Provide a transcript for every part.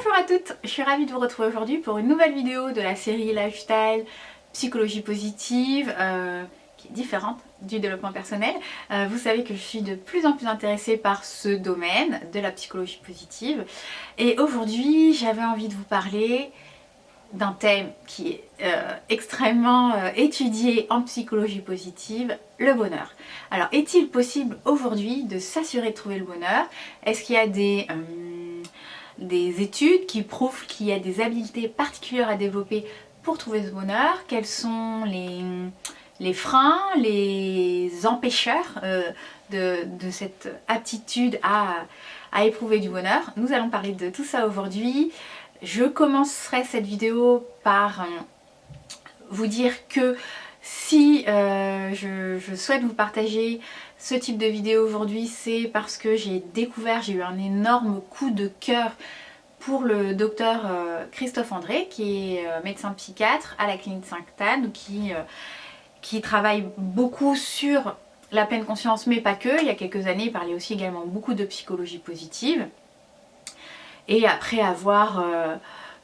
Bonjour à toutes, je suis ravie de vous retrouver aujourd'hui pour une nouvelle vidéo de la série Lifestyle, Psychologie positive, qui est différente du développement personnel. Vous savez que je suis de plus en plus intéressée par ce domaine de la psychologie positive. Et aujourd'hui, j'avais envie de vous parler d'un thème qui est extrêmement étudié en psychologie positive, le bonheur. Alors, est-il possible aujourd'hui de s'assurer de trouver le bonheur? Est-ce qu'il y a des études qui prouvent qu'il y a des habiletés particulières à développer pour trouver ce bonheur? Quels sont les freins, les empêcheurs de cette aptitude à éprouver du bonheur? Nous allons parler de tout ça aujourd'hui. Je commencerai cette vidéo par vous dire que si je souhaite vous partager ce type de vidéo aujourd'hui, c'est parce que j'ai eu un énorme coup de cœur pour le docteur Christophe André, qui est médecin psychiatre à la clinique Sainte-Anne, qui travaille beaucoup sur la pleine conscience, mais pas que. Il y a quelques années, il parlait aussi également beaucoup de psychologie positive. Et après avoir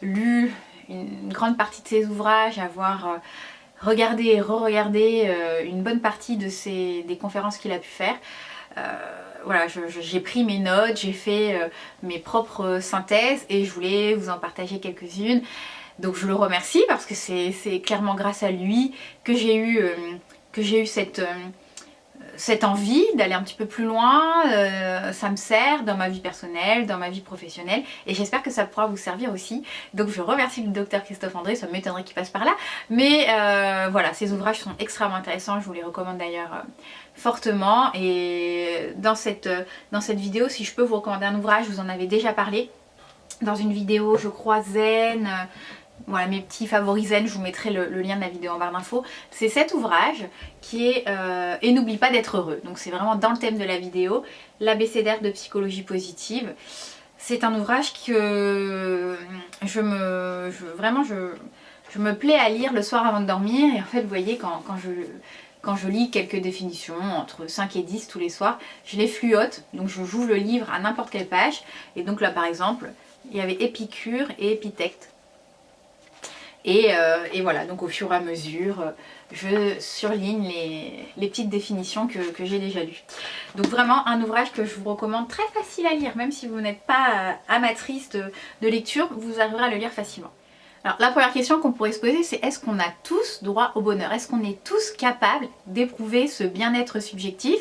lu une grande partie de ses ouvrages, avoir regardé et re-regardé une bonne partie des conférences qu'il a pu faire, voilà, j'ai pris mes notes, j'ai fait mes propres synthèses et je voulais vous en partager quelques-unes. Donc je le remercie parce que c'est clairement grâce à lui que j'ai eu cette envie d'aller un petit peu plus loin. Ça me sert dans ma vie personnelle, dans ma vie professionnelle, et j'espère que ça pourra vous servir aussi. Donc je remercie le docteur Christophe André, ça m'étonnerait qu'il passe par là, mais voilà, ces ouvrages sont extrêmement intéressants, je vous les recommande d'ailleurs fortement. Et dans cette vidéo, si je peux vous recommander un ouvrage, je vous en avais déjà parlé dans une vidéo, je crois, zen. Voilà, mes petits favoris zen, je vous mettrai le lien de la vidéo en barre d'infos. C'est cet ouvrage qui est Et n'oublie pas d'être heureux. Donc c'est vraiment dans le thème de la vidéo, l'abécédaire de psychologie positive. C'est un ouvrage que je me plais à lire le soir avant de dormir. Et en fait, vous voyez, quand je lis quelques définitions, entre 5 et 10 tous les soirs, je les fluote. Donc j'ouvre le livre à n'importe quelle page. Et donc là, par exemple, il y avait Épicure et Épithète. Et voilà, donc au fur et à mesure, je surligne les petites définitions que j'ai déjà lues. Donc vraiment un ouvrage que je vous recommande, très facile à lire, même si vous n'êtes pas amatrice de lecture, vous arriverez à le lire facilement. Alors la première question qu'on pourrait se poser, c'est est-ce qu'on a tous droit au bonheur? Est-ce qu'on est tous capables d'éprouver ce bien-être subjectif?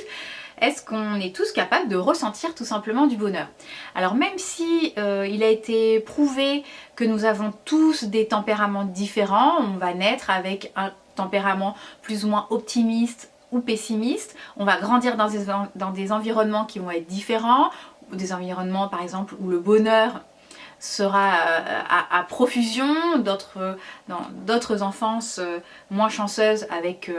Est-ce qu'on est tous capables de ressentir tout simplement du bonheur? Alors même si il a été prouvé que nous avons tous des tempéraments différents, on va naître avec un tempérament plus ou moins optimiste ou pessimiste, on va grandir dans des environnements qui vont être différents, ou des environnements par exemple où le bonheur sera à profusion, d'autres enfances moins chanceuses avec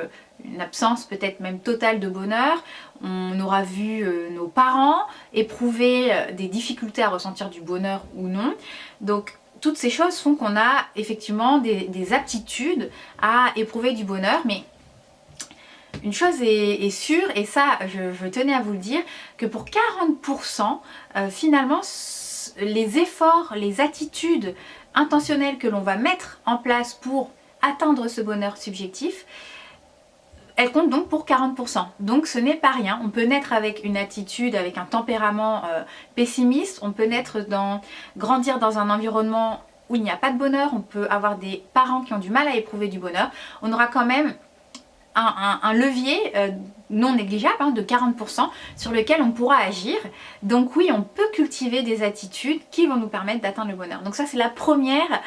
une absence peut-être même totale de bonheur. On aura vu nos parents éprouver des difficultés à ressentir du bonheur ou non. Donc toutes ces choses font qu'on a effectivement des aptitudes à éprouver du bonheur, mais une chose est sûre, et ça je tenais à vous le dire, que pour 40%, finalement, les efforts, les attitudes intentionnelles que l'on va mettre en place pour atteindre ce bonheur subjectif, elles comptent donc pour 40%. Donc ce n'est pas rien. On peut naître avec une attitude, avec un tempérament pessimiste, on peut grandir dans un environnement où il n'y a pas de bonheur, on peut avoir des parents qui ont du mal à éprouver du bonheur. On aura quand même un levier non négligeable de 40% sur lequel on pourra agir. Donc oui, on peut cultiver des attitudes qui vont nous permettre d'atteindre le bonheur. Donc ça, c'est la première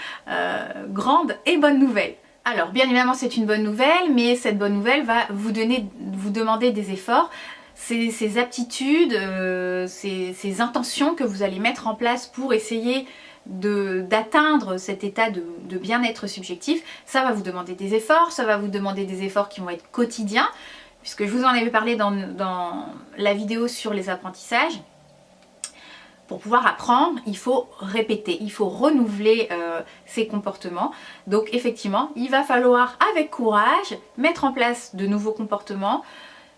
grande et bonne nouvelle. Alors bien évidemment, c'est une bonne nouvelle, mais cette bonne nouvelle va vous demander des efforts. Ces aptitudes, ces intentions que vous allez mettre en place pour essayer d'atteindre cet état de bien-être subjectif, ça va vous demander des efforts, ça va vous demander des efforts qui vont être quotidiens, puisque je vous en avais parlé dans la vidéo sur les apprentissages. Pour pouvoir apprendre, il faut répéter, il faut renouveler ses comportements. Donc effectivement, il va falloir avec courage mettre en place de nouveaux comportements,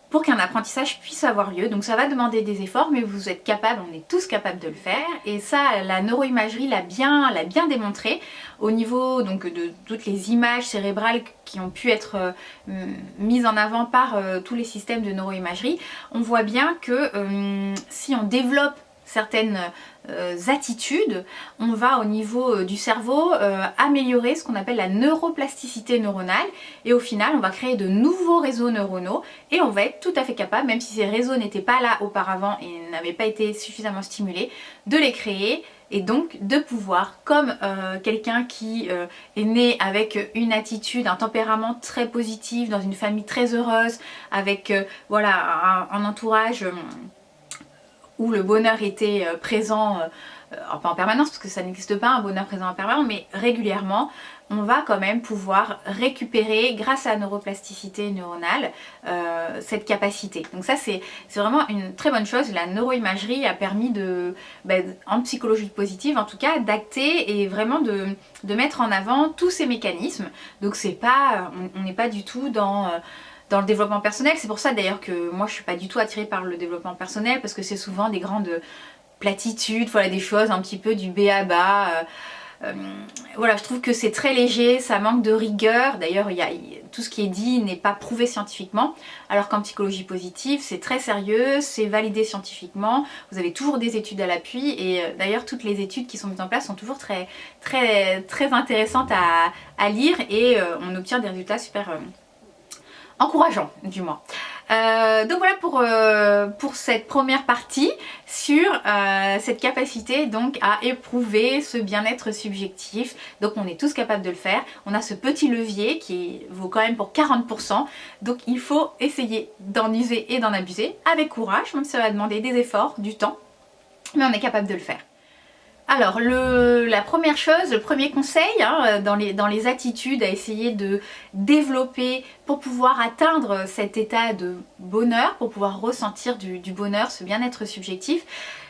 pour qu'un apprentissage puisse avoir lieu. Donc ça va demander des efforts, mais vous êtes capable, on est tous capables de le faire. Et ça, la neuroimagerie l'a bien démontré au niveau donc, de toutes les images cérébrales qui ont pu être mises en avant par tous les systèmes de neuroimagerie. On voit bien que si on développe certaines attitudes, on va au niveau du cerveau améliorer ce qu'on appelle la neuroplasticité neuronale et au final on va créer de nouveaux réseaux neuronaux et on va être tout à fait capable, même si ces réseaux n'étaient pas là auparavant et n'avaient pas été suffisamment stimulés, de les créer et donc de pouvoir, comme quelqu'un qui est né avec une attitude, un tempérament très positif, dans une famille très heureuse, avec voilà, un entourage où le bonheur était présent, pas en permanence parce que ça n'existe pas un bonheur présent en permanence, mais régulièrement, on va quand même pouvoir récupérer grâce à la neuroplasticité neuronale cette capacité. Donc ça c'est vraiment une très bonne chose. La neuroimagerie a permis en psychologie positive en tout cas, d'acter et vraiment de mettre en avant tous ces mécanismes. Donc c'est pas, on n'est pas du tout dans le développement personnel. C'est pour ça d'ailleurs que moi je suis pas du tout attirée par le développement personnel parce que c'est souvent des grandes platitudes, voilà, des choses un petit peu du b.a.-ba. Voilà, je trouve que c'est très léger, ça manque de rigueur. D'ailleurs, tout ce qui est dit n'est pas prouvé scientifiquement, alors qu'en psychologie positive, c'est très sérieux, c'est validé scientifiquement. Vous avez toujours des études à l'appui et d'ailleurs, toutes les études qui sont mises en place sont toujours très, très, très intéressantes à lire et on obtient des résultats super encourageants, du moins. Donc voilà pour cette première partie sur cette capacité donc à éprouver ce bien-être subjectif. Donc on est tous capables de le faire. On a ce petit levier qui vaut quand même pour 40%. Donc il faut essayer d'en user et d'en abuser avec courage, même si ça va demander des efforts, du temps. Mais on est capable de le faire. Alors la première chose, le premier conseil dans les attitudes à essayer de développer pour pouvoir atteindre cet état de bonheur, pour pouvoir ressentir du bonheur, ce bien-être subjectif,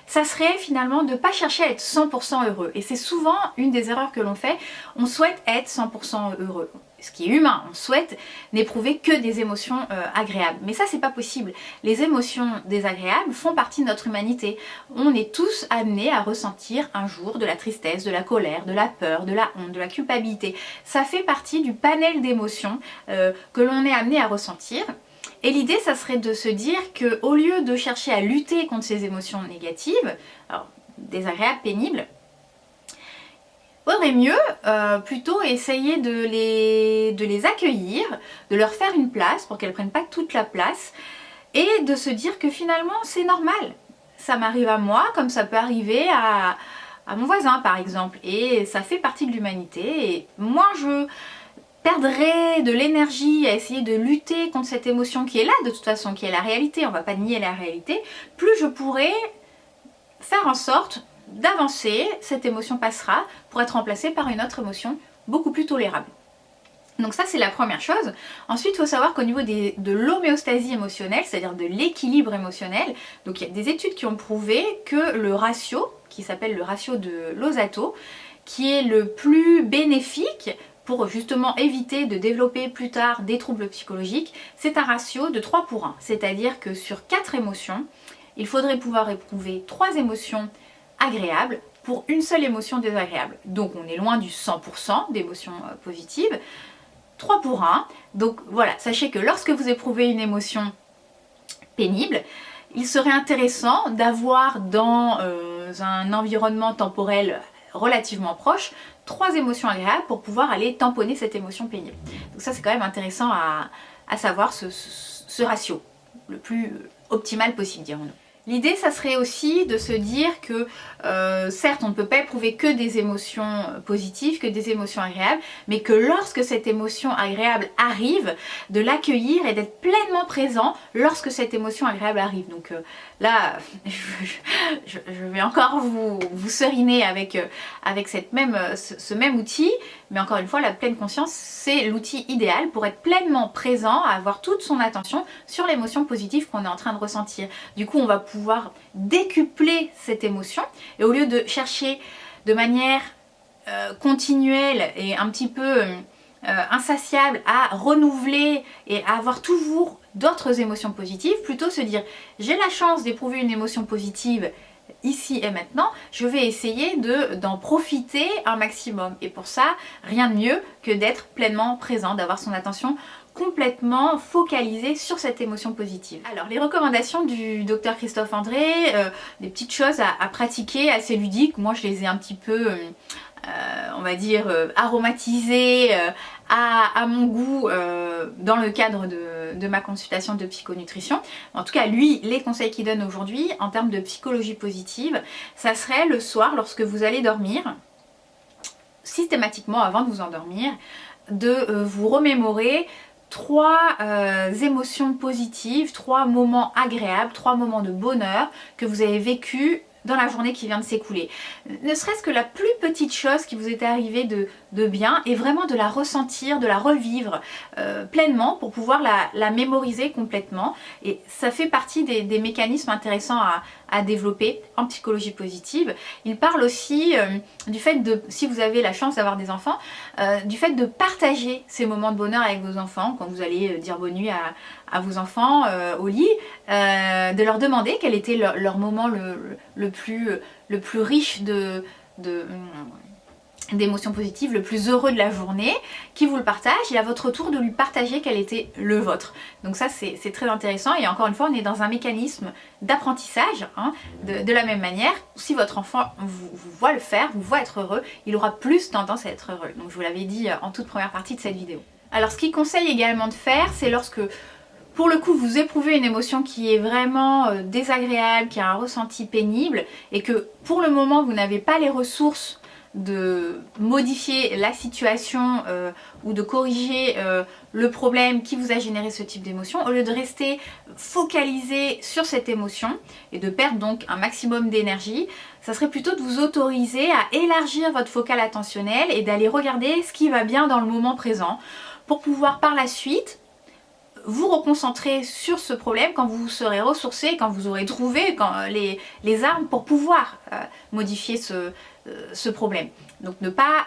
ça serait finalement de ne pas chercher à être 100% heureux. Et c'est souvent une des erreurs que l'on fait, on souhaite être 100% heureux. Ce qui est humain, on souhaite n'éprouver que des émotions agréables. Mais ça, c'est pas possible. Les émotions désagréables font partie de notre humanité. On est tous amenés à ressentir un jour de la tristesse, de la colère, de la peur, de la honte, de la culpabilité. Ça fait partie du panel d'émotions que l'on est amené à ressentir. Et l'idée, ça serait de se dire qu'au lieu de chercher à lutter contre ces émotions négatives, alors désagréables, pénibles, vaudrait mieux plutôt essayer de les accueillir, de leur faire une place pour qu'elles ne prennent pas toute la place et de se dire que finalement c'est normal. Ça m'arrive à moi comme ça peut arriver à mon voisin par exemple et ça fait partie de l'humanité et moins je perdrai de l'énergie à essayer de lutter contre cette émotion qui est là de toute façon, qui est la réalité, on ne va pas nier la réalité, plus je pourrai faire en sorte d'avancer, cette émotion passera pour être remplacée par une autre émotion beaucoup plus tolérable. Donc ça c'est la première chose. Ensuite il faut savoir qu'au niveau de l'homéostasie émotionnelle, c'est-à-dire de l'équilibre émotionnel, donc il y a des études qui ont prouvé que le ratio, qui s'appelle le ratio de Losatto, qui est le plus bénéfique pour justement éviter de développer plus tard des troubles psychologiques, c'est un ratio de 3 pour 1. C'est-à-dire que sur 4 émotions, il faudrait pouvoir éprouver 3 émotions agréables pour une seule émotion désagréable. Donc on est loin du 100% d'émotions positives. 3 pour 1. Donc voilà, sachez que lorsque vous éprouvez une émotion pénible, il serait intéressant d'avoir dans un environnement temporel relativement proche 3 émotions agréables pour pouvoir aller tamponner cette émotion pénible. Donc ça c'est quand même intéressant à savoir ce ratio, le plus optimal possible dirons-nous. L'idée, ça serait aussi de se dire que certes, on ne peut pas éprouver que des émotions positives, que des émotions agréables, mais que lorsque cette émotion agréable arrive, de l'accueillir et d'être pleinement présent lorsque cette émotion agréable arrive. Donc là, je vais encore vous seriner avec ce même outil, mais encore une fois, la pleine conscience, c'est l'outil idéal pour être pleinement présent, avoir toute son attention sur l'émotion positive qu'on est en train de ressentir. Du coup, on va pouvoir décupler cette émotion et au lieu de chercher de manière continuelle et un petit peu insatiable à renouveler et à avoir toujours d'autres émotions positives, plutôt se dire j'ai la chance d'éprouver une émotion positive ici et maintenant, je vais essayer d'en profiter un maximum. Et pour ça, rien de mieux que d'être pleinement présent, d'avoir son attention complètement focalisée sur cette émotion positive. Alors les recommandations du docteur Christophe André, des petites choses à pratiquer assez ludiques, moi je les ai un petit peu on va dire aromatisées à mon goût dans le cadre de ma consultation de psychonutrition. En tout cas lui, les conseils qu'il donne aujourd'hui en termes de psychologie positive, ça serait le soir lorsque vous allez dormir, systématiquement avant de vous endormir, de vous remémorer 3 émotions positives, 3 moments agréables, 3 moments de bonheur que vous avez vécu dans la journée qui vient de s'écouler. Ne serait-ce que la plus petite chose qui vous est arrivée de bien et vraiment de la ressentir, de la revivre pleinement pour pouvoir la mémoriser complètement. Et ça fait partie des mécanismes intéressants à développer en psychologie positive. Il parle aussi du fait de, si vous avez la chance d'avoir des enfants, du fait de partager ces moments de bonheur avec vos enfants quand vous allez dire bonne nuit à vos enfants au lit, de leur demander quel était leur moment le plus riche d'émotions positives, le plus heureux de la journée, qui vous le partage et à votre tour de lui partager quel était le vôtre. Donc ça c'est très intéressant et encore une fois on est dans un mécanisme d'apprentissage, hein, de la même manière, si votre enfant vous voit le faire, vous voit être heureux, il aura plus tendance à être heureux. Donc je vous l'avais dit en toute première partie de cette vidéo. Alors ce qu'il conseille également de faire, c'est lorsque pour le coup vous éprouvez une émotion qui est vraiment désagréable, qui a un ressenti pénible et que pour le moment vous n'avez pas les ressources de modifier la situation ou de corriger le problème qui vous a généré ce type d'émotion, au lieu de rester focalisé sur cette émotion et de perdre donc un maximum d'énergie, ça serait plutôt de vous autoriser à élargir votre focale attentionnelle et d'aller regarder ce qui va bien dans le moment présent pour pouvoir par la suite vous reconcentrer sur ce problème quand vous serez ressourcé, quand vous aurez trouvé les armes pour pouvoir modifier ce problème. Donc ne pas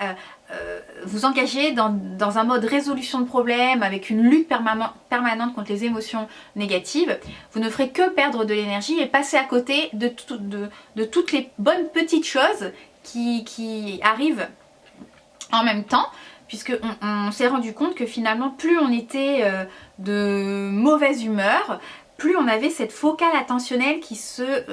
vous engager dans un mode résolution de problème avec une lutte permanente contre les émotions négatives. Vous ne ferez que perdre de l'énergie et passer à côté de toutes les bonnes petites choses qui arrivent en même temps, puisqu'on s'est rendu compte que finalement plus on était de mauvaise humeur, plus on avait cette focale attentionnelle qui se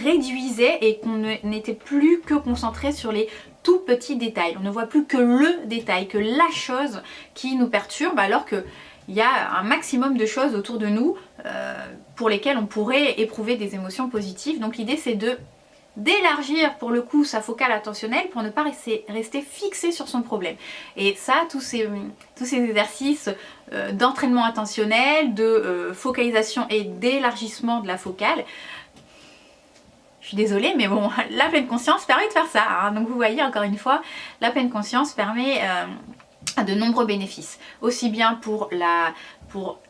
réduisait et qu'on n'était plus que concentré sur les tout petits détails. On ne voit plus que le détail, que la chose qui nous perturbe, alors qu'il y a un maximum de choses autour de nous pour lesquelles on pourrait éprouver des émotions positives. Donc l'idée c'est d'élargir pour le coup sa focale attentionnelle pour ne pas rester fixé sur son problème. Et ça, tous ces exercices d'entraînement attentionnel, de focalisation et d'élargissement de la focale, je suis désolée mais bon, la pleine conscience permet de faire ça, hein. Donc vous voyez encore une fois, la pleine conscience permet de nombreux bénéfices, aussi bien pour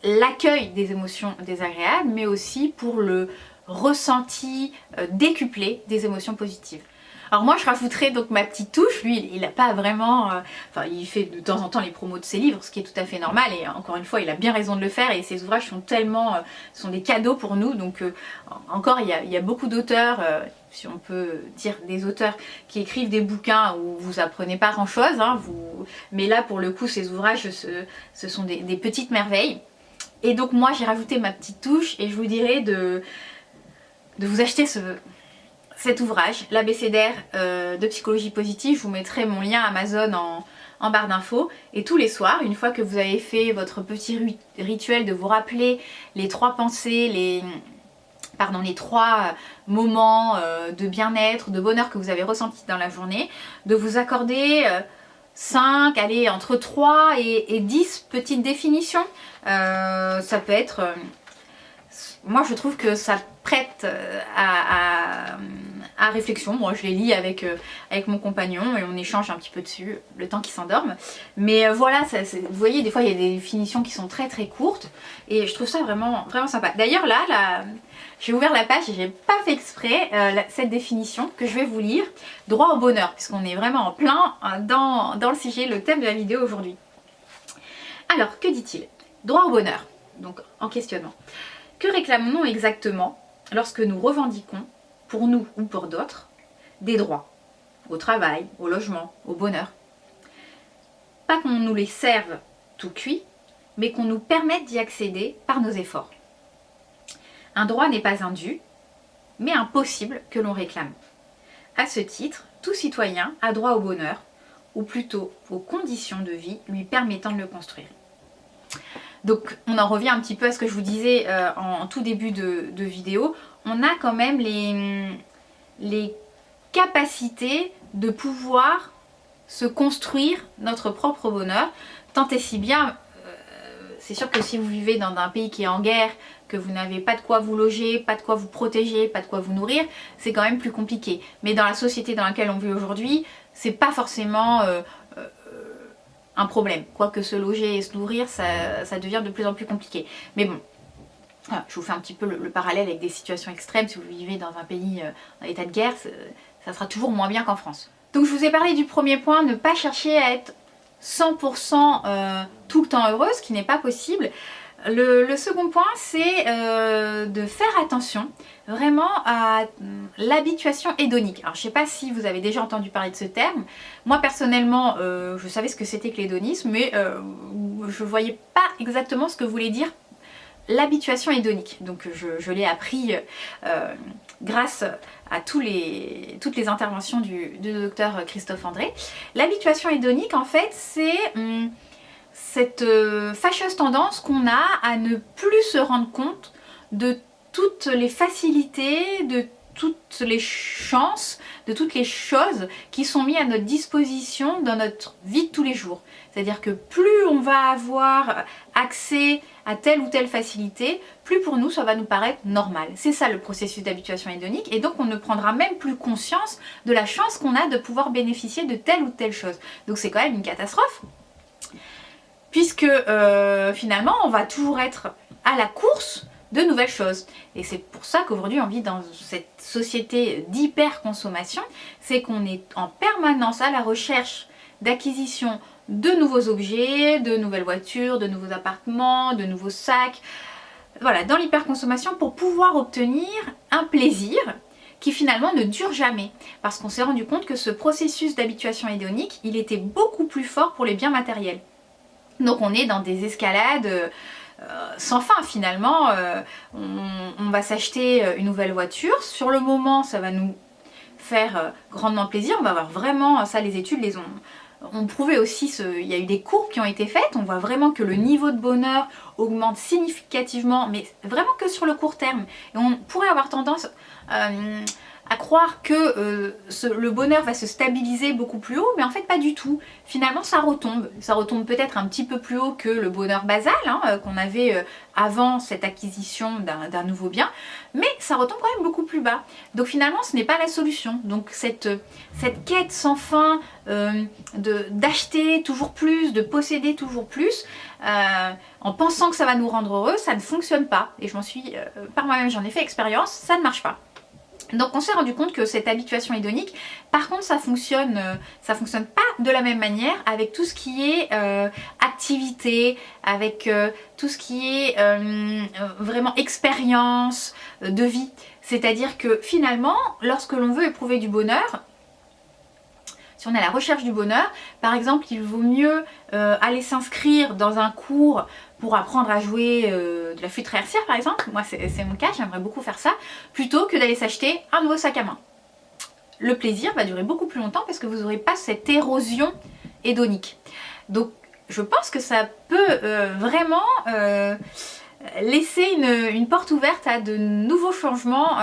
l'accueil des émotions désagréables, mais aussi pour le ressenti décuplé des émotions positives. Alors moi je rajouterais donc ma petite touche, lui il n'a pas vraiment, enfin il fait de temps en temps les promos de ses livres, ce qui est tout à fait normal et encore une fois il a bien raison de le faire et ses ouvrages sont tellement, sont des cadeaux pour nous, donc encore il y a beaucoup d'auteurs, si on peut dire des auteurs qui écrivent des bouquins où vous apprenez pas grand chose, hein, mais là pour le coup ces ouvrages ce sont des petites merveilles. Et donc moi j'ai rajouté ma petite touche et je vous dirais de vous acheter cet ouvrage, l'abécédaire de psychologie positive. Je vous mettrai mon lien Amazon en barre d'infos. Et tous les soirs, une fois que vous avez fait votre petit rituel de vous rappeler les 3 pensées, les 3 moments de bien-être, de bonheur que vous avez ressentis dans la journée, de vous accorder 5, allez, entre 3 et 10 petites définitions. Ça peut être... moi je trouve que ça prête à réflexion. Moi je les lis avec mon compagnon et on échange un petit peu dessus le temps qu'il s'endorme. Mais voilà, vous voyez des fois il y a des définitions qui sont très très courtes et je trouve ça vraiment, vraiment sympa. D'ailleurs là j'ai ouvert la page et j'ai pas fait exprès cette définition que je vais vous lire. Droit au bonheur, puisqu'on est vraiment en plein dans le sujet, le thème de la vidéo aujourd'hui. Alors que dit-il? Droit au bonheur. donc en questionnement. Que réclamons-nous exactement lorsque nous revendiquons, pour nous ou pour d'autres, des droits au travail, au logement, au bonheur? Pas qu'on nous les serve tout cuit, mais qu'on nous permette d'y accéder par nos efforts. Un droit n'est pas un dû, mais un possible que l'on réclame. À ce titre, tout citoyen a droit au bonheur, ou plutôt aux conditions de vie lui permettant de le construire. Donc on en revient un petit peu à ce que je vous disais en tout début de vidéo. On a quand même les capacités de pouvoir se construire notre propre bonheur, tant et si bien, c'est sûr que si vous vivez dans un pays qui est en guerre, que vous n'avez pas de quoi vous loger, pas de quoi vous protéger, pas de quoi vous nourrir, c'est quand même plus compliqué. Mais dans la société dans laquelle on vit aujourd'hui, c'est pas forcément un problème. Quoique se loger et se nourrir, ça devient de plus en plus compliqué. Mais bon, voilà, je vous fais un petit peu le parallèle avec des situations extrêmes. Si vous vivez dans un pays en état de guerre, ça sera toujours moins bien qu'en France. Donc je vous ai parlé du premier point, ne pas chercher à être 100% tout le temps heureuse, ce qui n'est pas possible. Le second point, c'est de faire attention vraiment à l'habituation hédonique. Alors je ne sais pas si vous avez déjà entendu parler de ce terme. Moi personnellement, je savais ce que c'était que l'hédonisme, mais je ne voyais pas exactement ce que voulait dire l'habituation hédonique. Donc je l'ai appris grâce à toutes les interventions du docteur Christophe André. L'habituation hédonique, en fait, c'est cette fâcheuse tendance qu'on a à ne plus se rendre compte de toutes les facilités, de toutes les chances, de toutes les choses qui sont mises à notre disposition dans notre vie de tous les jours. C'est-à-dire que plus on va avoir accès à telle ou telle facilité, plus pour nous ça va nous paraître normal. C'est ça le processus d'habituation hédonique, et donc on ne prendra même plus conscience de la chance qu'on a de pouvoir bénéficier de telle ou telle chose. Donc c'est quand même une catastrophe, puisque finalement on va toujours être à la course de nouvelles choses. Et c'est pour ça qu'aujourd'hui on vit dans cette société d'hyper-consommation, c'est qu'on est en permanence à la recherche d'acquisition de nouveaux objets, de nouvelles voitures, de nouveaux appartements, de nouveaux sacs. Voilà, dans l'hyperconsommation pour pouvoir obtenir un plaisir qui finalement ne dure jamais. Parce qu'on s'est rendu compte que ce processus d'habituation hédonique, il était beaucoup plus fort pour les biens matériels. Donc on est dans des escalades sans fin finalement. On va s'acheter une nouvelle voiture. Sur le moment, ça va nous faire grandement plaisir. On va avoir vraiment, ça les études les ont prouvé aussi, il y a eu des courbes qui ont été faites, on voit vraiment que le niveau de bonheur augmente significativement, mais vraiment que sur le court terme. Et on pourrait avoir tendance à croire que le bonheur va se stabiliser beaucoup plus haut, mais en fait pas du tout. Finalement ça retombe peut-être un petit peu plus haut que le bonheur basal qu'on avait avant cette acquisition d'un nouveau bien, mais ça retombe quand même beaucoup plus bas. Donc finalement ce n'est pas la solution. Donc cette quête sans fin d'acheter toujours plus, de posséder toujours plus, en pensant que ça va nous rendre heureux, ça ne fonctionne pas. Et je m'en suis, par moi-même j'en ai fait expérience, ça ne marche pas. Donc on s'est rendu compte que cette habituation hédonique, par contre ça fonctionne pas de la même manière avec tout ce qui est activité, avec tout ce qui est vraiment expérience de vie. C'est-à-dire que finalement, lorsque l'on veut éprouver du bonheur, si on est à la recherche du bonheur, par exemple, il vaut mieux aller s'inscrire dans un cours pour apprendre à jouer de la flûte traversière par exemple, moi c'est mon cas, j'aimerais beaucoup faire ça, plutôt que d'aller s'acheter un nouveau sac à main. Le plaisir va durer beaucoup plus longtemps parce que vous n'aurez pas cette érosion hédonique. Donc je pense que ça peut vraiment laisser une porte ouverte à de nouveaux changements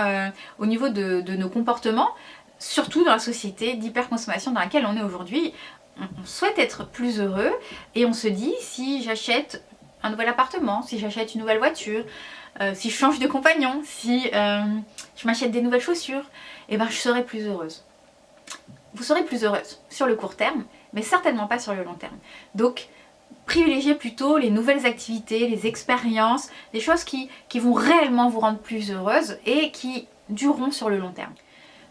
au niveau de nos comportements, surtout dans la société d'hyperconsommation dans laquelle on est aujourd'hui. On souhaite être plus heureux et on se dit, si j'achète un nouvel appartement, si j'achète une nouvelle voiture, si je change de compagnon, si je m'achète des nouvelles chaussures, et ben je serai plus heureuse. Vous serez plus heureuse sur le court terme, mais certainement pas sur le long terme. Donc privilégiez plutôt les nouvelles activités, les expériences, des choses qui vont réellement vous rendre plus heureuse et qui dureront sur le long terme.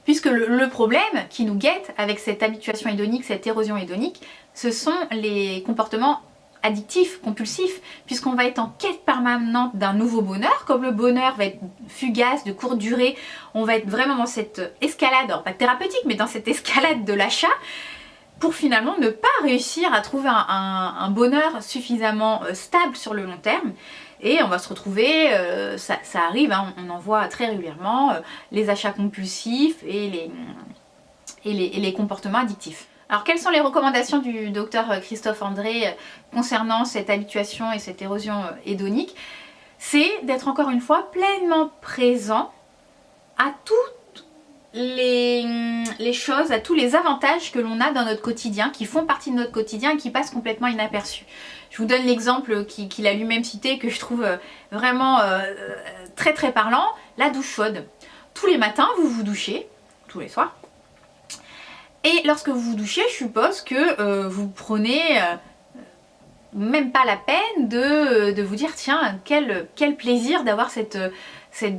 Puisque le problème qui nous guette avec cette habituation hédonique, cette érosion hédonique, ce sont les comportements addictif, compulsif, puisqu'on va être en quête permanente d'un nouveau bonheur. Comme le bonheur va être fugace, de courte durée, on va être vraiment dans cette escalade, alors pas thérapeutique, mais dans cette escalade de l'achat, pour finalement ne pas réussir à trouver un bonheur suffisamment stable sur le long terme. Et on va se retrouver, ça arrive, hein, on en voit très régulièrement, les achats compulsifs et les comportements addictifs. Alors quelles sont les recommandations du docteur Christophe André concernant cette habituation et cette érosion hédonique? C'est d'être encore une fois pleinement présent à toutes les choses, à tous les avantages que l'on a dans notre quotidien, qui font partie de notre quotidien et qui passent complètement inaperçus. Je vous donne l'exemple qu'il a lui-même cité, que je trouve vraiment très très parlant, la douche chaude. Tous les matins, vous vous douchez, tous les soirs. Et lorsque vous vous douchez, je suppose que vous prenez même pas la peine de vous dire tiens, quel plaisir d'avoir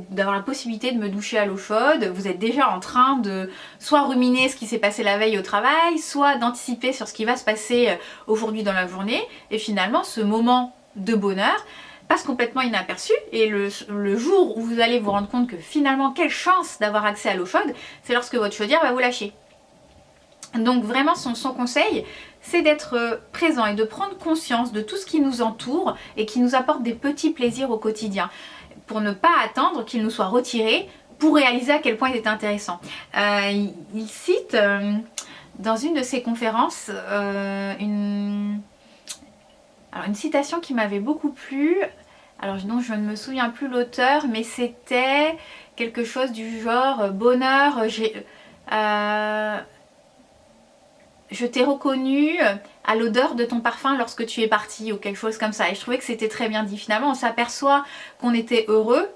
d'avoir la possibilité de me doucher à l'eau chaude. Vous êtes déjà en train de soit ruminer ce qui s'est passé la veille au travail, soit d'anticiper sur ce qui va se passer aujourd'hui dans la journée. Et finalement, ce moment de bonheur passe complètement inaperçu, et le jour où vous allez vous rendre compte que finalement, quelle chance d'avoir accès à l'eau chaude, c'est lorsque votre chaudière va vous lâcher. Donc vraiment son conseil, c'est d'être présent et de prendre conscience de tout ce qui nous entoure et qui nous apporte des petits plaisirs au quotidien, pour ne pas attendre qu'il nous soit retiré pour réaliser à quel point il est intéressant. Il cite dans une de ses conférences une citation qui m'avait beaucoup plu. Alors non, je ne me souviens plus l'auteur, mais c'était quelque chose du genre bonheur, je t'ai reconnu à l'odeur de ton parfum lorsque tu es parti, ou quelque chose comme ça. Et je trouvais que c'était très bien dit. Finalement, on s'aperçoit qu'on était heureux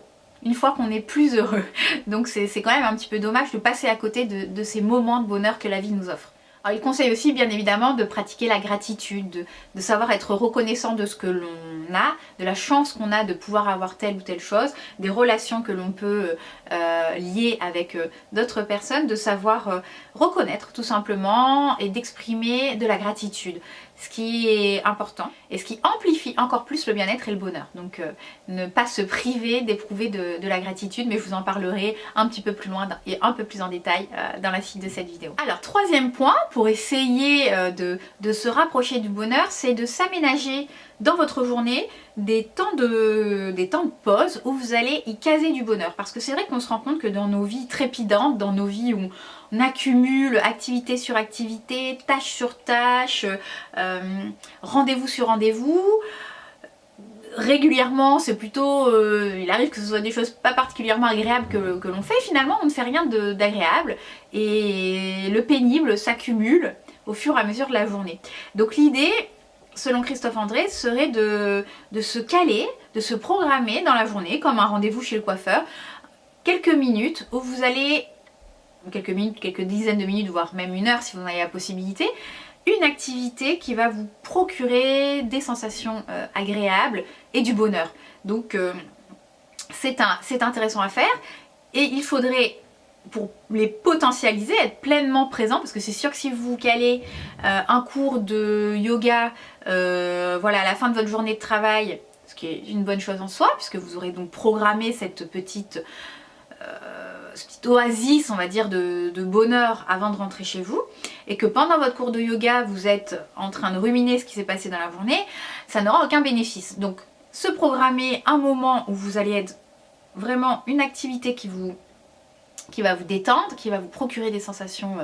une fois qu'on n'est plus heureux. Donc c'est quand même un petit peu dommage de passer à côté de ces moments de bonheur que la vie nous offre. Alors il conseille aussi bien évidemment de pratiquer la gratitude, de savoir être reconnaissant de ce que l'on a, de la chance qu'on a de pouvoir avoir telle ou telle chose, des relations que l'on peut lier avec d'autres personnes, de savoir reconnaître tout simplement et d'exprimer de la gratitude. Ce qui est important et ce qui amplifie encore plus le bien-être et le bonheur. Donc ne pas se priver d'éprouver de la gratitude, mais je vous en parlerai un petit peu plus loin et un peu plus en détail dans la suite de cette vidéo. Alors troisième point, pour essayer de se rapprocher du bonheur, c'est de s'aménager dans votre journée des temps de pause où vous allez y caser du bonheur. Parce que c'est vrai qu'on se rend compte que dans nos vies trépidantes, dans nos vies où on accumule activité sur activité, tâche sur tâche, rendez-vous sur rendez-vous, régulièrement c'est plutôt, il arrive que ce soit des choses pas particulièrement agréables que l'on fait, finalement on ne fait rien d'agréable et le pénible s'accumule au fur et à mesure de la journée. Donc l'idée, selon Christophe André, serait de se caler, de se programmer dans la journée comme un rendez-vous chez le coiffeur, quelques minutes où vous allez, quelques minutes, quelques dizaines de minutes, voire même une heure si vous en avez la possibilité, une activité qui va vous procurer des sensations agréables et du bonheur. Donc c'est intéressant à faire et il faudrait, pour les potentialiser, être pleinement présent, parce que c'est sûr que si vous calez un cours de yoga voilà, à la fin de votre journée de travail, ce qui est une bonne chose en soi, puisque vous aurez donc programmé cette petite oasis, on va dire, de bonheur avant de rentrer chez vous, et que pendant votre cours de yoga vous êtes en train de ruminer ce qui s'est passé dans la journée, ça n'aura aucun bénéfice. Donc se programmer un moment où vous allez être vraiment une activité qui va vous détendre, qui va vous procurer des sensations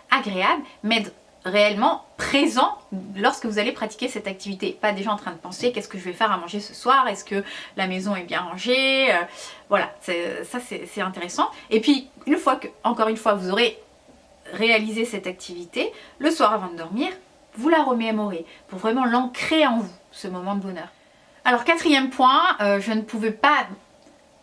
agréables, mais être réellement présent lorsque vous allez pratiquer cette activité. Pas déjà en train de penser qu'est-ce que je vais faire à manger ce soir, est-ce que la maison est bien rangée, voilà, ça c'est intéressant. Et puis une fois que, encore une fois, vous aurez réalisé cette activité, le soir avant de dormir, vous la remémorez pour vraiment l'ancrer en vous, ce moment de bonheur. Alors quatrième point, je ne pouvais pas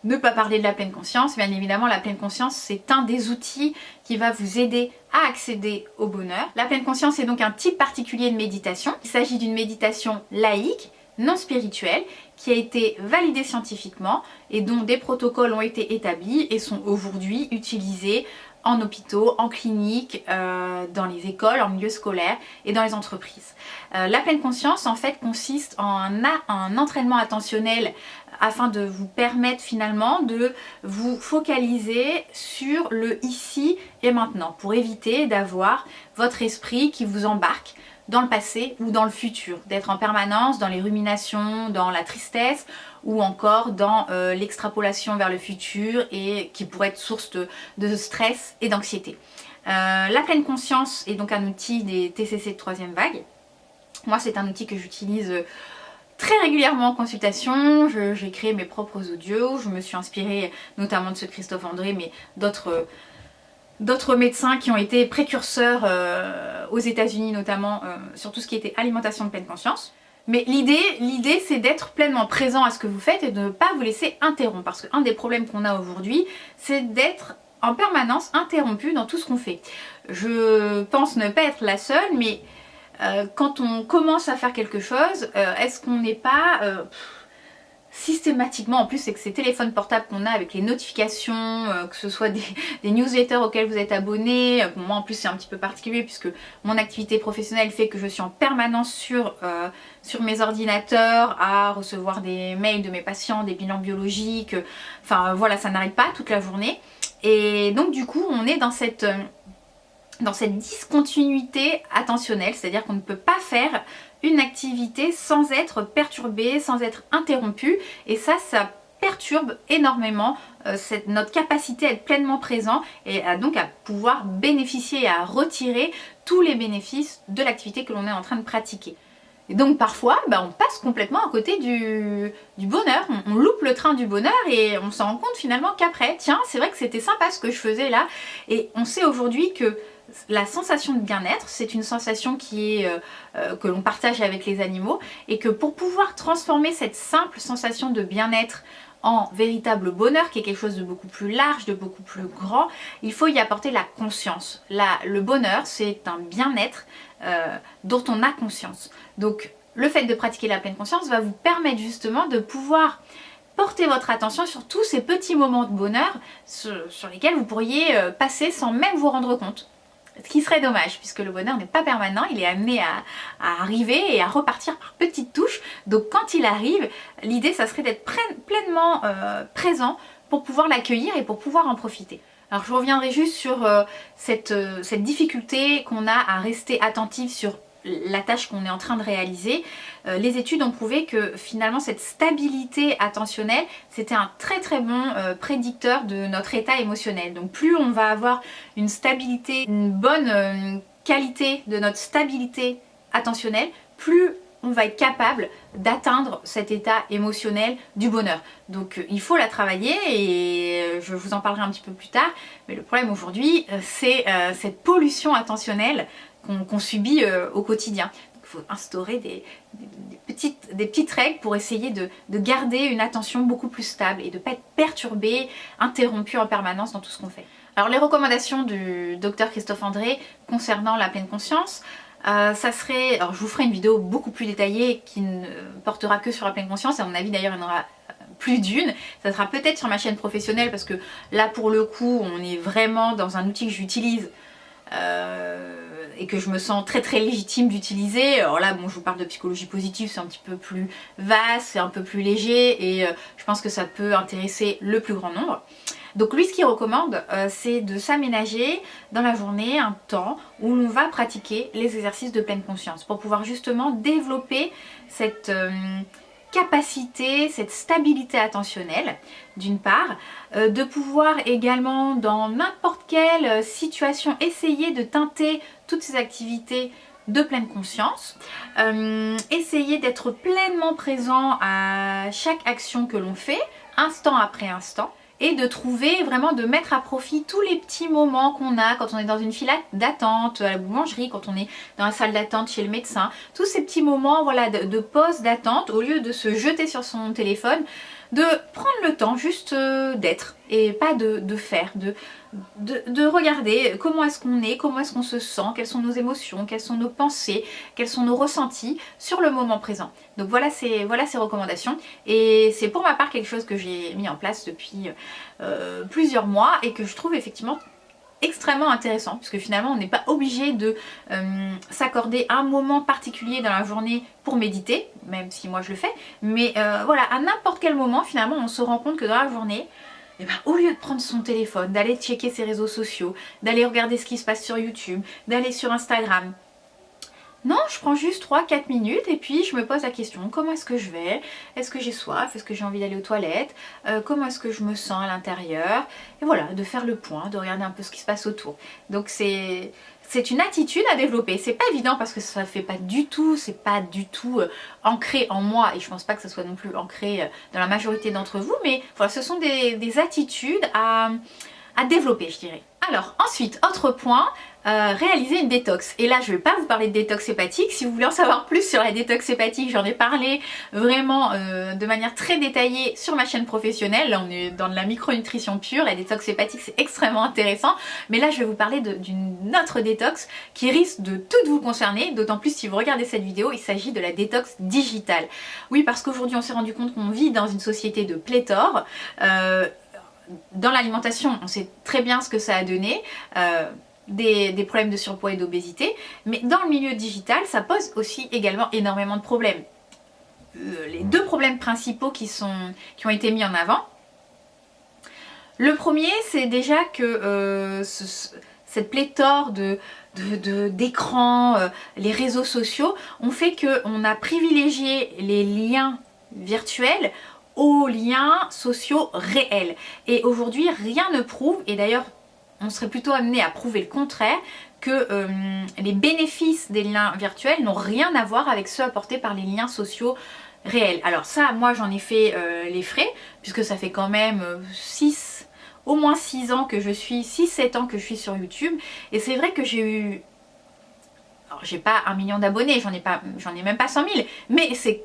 ne pas parler de la pleine conscience. Bien évidemment, la pleine conscience, c'est un des outils qui va vous aider à accéder au bonheur. La pleine conscience est donc un type particulier de méditation. Il s'agit d'une méditation laïque, non spirituelle, qui a été validée scientifiquement et dont des protocoles ont été établis et sont aujourd'hui utilisés en hôpitaux, en cliniques, dans les écoles, en milieu scolaire et dans les entreprises. La pleine conscience en fait consiste en un entraînement attentionnel afin de vous permettre finalement de vous focaliser sur le ici et maintenant pour éviter d'avoir votre esprit qui vous embarque dans le passé ou dans le futur, d'être en permanence dans les ruminations, dans la tristesse ou encore dans l'extrapolation vers le futur et qui pourrait être source de stress et d'anxiété. La pleine conscience est donc un outil des TCC de troisième vague. Moi c'est un outil que j'utilise très régulièrement en consultation, j'ai créé mes propres audios, je me suis inspirée notamment de ce Christophe André mais d'autres médecins qui ont été précurseurs aux États-Unis notamment sur tout ce qui était alimentation de pleine conscience. Mais l'idée c'est d'être pleinement présent à ce que vous faites et de ne pas vous laisser interrompre parce qu'un des problèmes qu'on a aujourd'hui c'est d'être en permanence interrompu dans tout ce qu'on fait. Je pense ne pas être la seule mais quand on commence à faire quelque chose, est-ce qu'on n'est pas systématiquement, en plus c'est que ces téléphones portables qu'on a avec les notifications, que ce soit des newsletters auxquels vous êtes abonné, moi en plus c'est un petit peu particulier puisque mon activité professionnelle fait que je suis en permanence sur mes ordinateurs à recevoir des mails de mes patients, des bilans biologiques, enfin voilà ça n'arrête pas toute la journée et donc du coup on est dans cette discontinuité attentionnelle, c'est-à-dire qu'on ne peut pas faire une activité sans être perturbé, sans être interrompu et ça perturbe énormément notre capacité à être pleinement présent et donc à pouvoir bénéficier et à retirer tous les bénéfices de l'activité que l'on est en train de pratiquer. Et donc parfois on passe complètement à côté du bonheur, on loupe le train du bonheur et on s'en rend compte finalement qu'après, tiens c'est vrai que c'était sympa ce que je faisais là et on sait aujourd'hui que la sensation de bien-être, c'est une sensation que l'on partage avec les animaux et que pour pouvoir transformer cette simple sensation de bien-être en véritable bonheur, qui est quelque chose de beaucoup plus large, de beaucoup plus grand, il faut y apporter la conscience. Le bonheur, c'est un bien-être dont on a conscience. Donc le fait de pratiquer la pleine conscience va vous permettre justement de pouvoir porter votre attention sur tous ces petits moments de bonheur sur lesquels vous pourriez passer sans même vous rendre compte. Ce qui serait dommage puisque le bonheur n'est pas permanent, il est amené à arriver et à repartir par petites touches. Donc quand il arrive, l'idée ça serait d'être pleinement présent pour pouvoir l'accueillir et pour pouvoir en profiter. Alors je reviendrai juste sur cette difficulté qu'on a à rester attentif sur la tâche qu'on est en train de réaliser. Les études ont prouvé que finalement cette stabilité attentionnelle c'était un très bon prédicteur de notre état émotionnel. Donc plus on va avoir une stabilité, une bonne qualité de notre stabilité attentionnelle, plus on va être capable d'atteindre cet état émotionnel du bonheur. Donc il faut la travailler et je vous en parlerai un petit peu plus tard. Mais le problème aujourd'hui c'est cette pollution attentionnelle qu'on subit au quotidien. Il faut instaurer des petites règles pour essayer de garder une attention beaucoup plus stable et de ne pas être perturbé, interrompu en permanence dans tout ce qu'on fait. Alors les recommandations du docteur Christophe André concernant la pleine conscience, ça serait, alors je vous ferai une vidéo beaucoup plus détaillée qui ne portera que sur la pleine conscience, à mon avis d'ailleurs il y en aura plus d'une, ça sera peut-être sur ma chaîne professionnelle parce que là pour le coup on est vraiment dans un outil que j'utilise et que je me sens très légitime d'utiliser. Alors là bon je vous parle de psychologie positive, c'est un petit peu plus vaste, c'est un peu plus léger et je pense que ça peut intéresser le plus grand nombre. Donc lui ce qu'il recommande c'est de s'aménager dans la journée un temps où l'on va pratiquer les exercices de pleine conscience pour pouvoir justement développer cette capacité, cette stabilité attentionnelle d'une part, de pouvoir également dans n'importe quelle situation essayer de teinter toutes ces activités de pleine conscience, essayer d'être pleinement présent à chaque action que l'on fait, instant après instant, et de trouver vraiment de mettre à profit tous les petits moments qu'on a quand on est dans une file d'attente à la boulangerie, quand on est dans la salle d'attente chez le médecin, tous ces petits moments voilà, de pause, d'attente, au lieu de se jeter sur son téléphone, de prendre le temps juste d'être et pas de faire, de regarder comment est-ce qu'on est, comment est-ce qu'on se sent, quelles sont nos émotions, quelles sont nos pensées, quels sont nos ressentis sur le moment présent. Donc voilà ces recommandations et c'est pour ma part quelque chose que j'ai mis en place depuis plusieurs mois et que je trouve effectivement extrêmement intéressant puisque finalement on n'est pas obligé de s'accorder un moment particulier dans la journée pour méditer, même si moi je le fais, mais voilà, à n'importe quel moment finalement on se rend compte que dans la journée, eh ben, au lieu de prendre son téléphone, d'aller checker ses réseaux sociaux, d'aller regarder ce qui se passe sur YouTube, d'aller sur Instagram, non, je prends juste 3-4 minutes et puis je me pose la question, comment est-ce que je vais? Est-ce que j'ai soif? Est-ce que j'ai envie d'aller aux toilettes? Comment est-ce que je me sens à l'intérieur? Et voilà, de faire le point, de regarder un peu ce qui se passe autour. Donc c'est une attitude à développer. C'est pas évident parce que ça fait pas du tout, c'est pas du tout ancré en moi et je pense pas que ça soit non plus ancré dans la majorité d'entre vous, mais voilà, ce sont des attitudes à développer, je dirais. Alors ensuite, autre point, réaliser une détox. Et là je ne vais pas vous parler de détox hépatique. Si vous voulez en savoir plus sur la détox hépatique, j'en ai parlé vraiment de manière très détaillée sur ma chaîne professionnelle. Là on est dans de la micronutrition pure, la détox hépatique c'est extrêmement intéressant. Mais là je vais vous parler d'une autre détox qui risque de toutes vous concerner, d'autant plus si vous regardez cette vidéo, il s'agit de la détox digitale. Oui, parce qu'aujourd'hui on s'est rendu compte qu'on vit dans une société de pléthore. Dans l'alimentation, on sait très bien ce que ça a donné, des problèmes de surpoids et d'obésité, mais dans le milieu digital, ça pose aussi également énormément de problèmes. Les deux problèmes principaux qui ont été mis en avant, le premier, c'est déjà que cette pléthore d'écrans, les réseaux sociaux, ont fait qu'on a privilégié les liens virtuels aux liens sociaux réels. Et aujourd'hui, rien ne prouve, et d'ailleurs, on serait plutôt amené à prouver le contraire, que les bénéfices des liens virtuels n'ont rien à voir avec ceux apportés par les liens sociaux réels. Alors ça, moi j'en ai fait les frais, puisque ça fait quand même au moins 6 ans que je suis, 6-7 ans que je suis sur YouTube, et c'est vrai que j'ai eu... Alors, j'ai pas 1 million d'abonnés, j'en ai même pas 100 000, mais c'est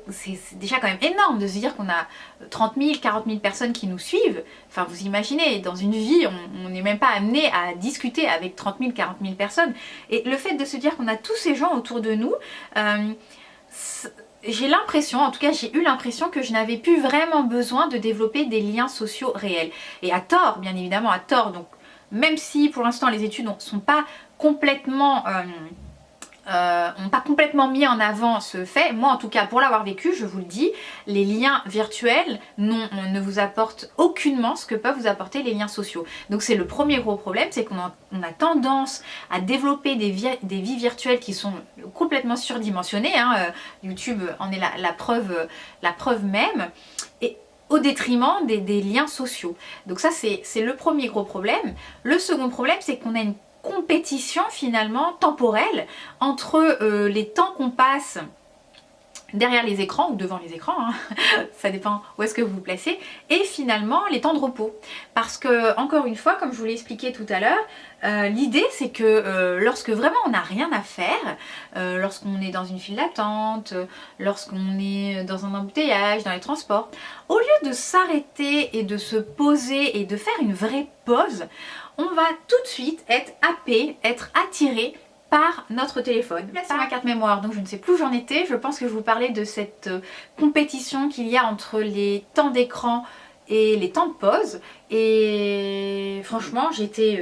déjà quand même énorme de se dire qu'on a 30 000, 40 000 personnes qui nous suivent. Enfin, vous imaginez, dans une vie, on n'est même pas amené à discuter avec 30 000, 40 000 personnes. Et le fait de se dire qu'on a tous ces gens autour de nous, j'ai l'impression, en tout cas j'ai eu l'impression que je n'avais plus vraiment besoin de développer des liens sociaux réels. Et à tort, bien évidemment, à tort. Donc, même si pour l'instant les études ne sont pas complètement... n'ont pas complètement mis en avant ce fait. Moi en tout cas pour l'avoir vécu, je vous le dis, les liens virtuels ne vous apportent aucunement ce que peuvent vous apporter les liens sociaux. Donc c'est le premier gros problème, c'est qu'on a tendance à développer des vies virtuelles qui sont complètement surdimensionnées, hein. YouTube en est la preuve même, et au détriment des liens sociaux. Donc ça c'est le premier gros problème. Le second problème, c'est qu'on a une compétition finalement temporelle entre les temps qu'on passe derrière les écrans ou devant les écrans, hein, ça dépend où est-ce que vous vous placez, et finalement les temps de repos. Parce que, encore une fois, comme je vous l'ai expliqué tout à l'heure, l'idée c'est que lorsque vraiment on n'a rien à faire, lorsqu'on est dans une file d'attente, lorsqu'on est dans un embouteillage, dans les transports, au lieu de s'arrêter et de se poser et de faire une vraie pause, on va tout de suite être happé, être attiré par notre téléphone. Là c'est ma carte mémoire, donc je ne sais plus où j'en étais. Je pense que je vous parlais de cette compétition qu'il y a entre les temps d'écran et les temps de pause. Et franchement j'étais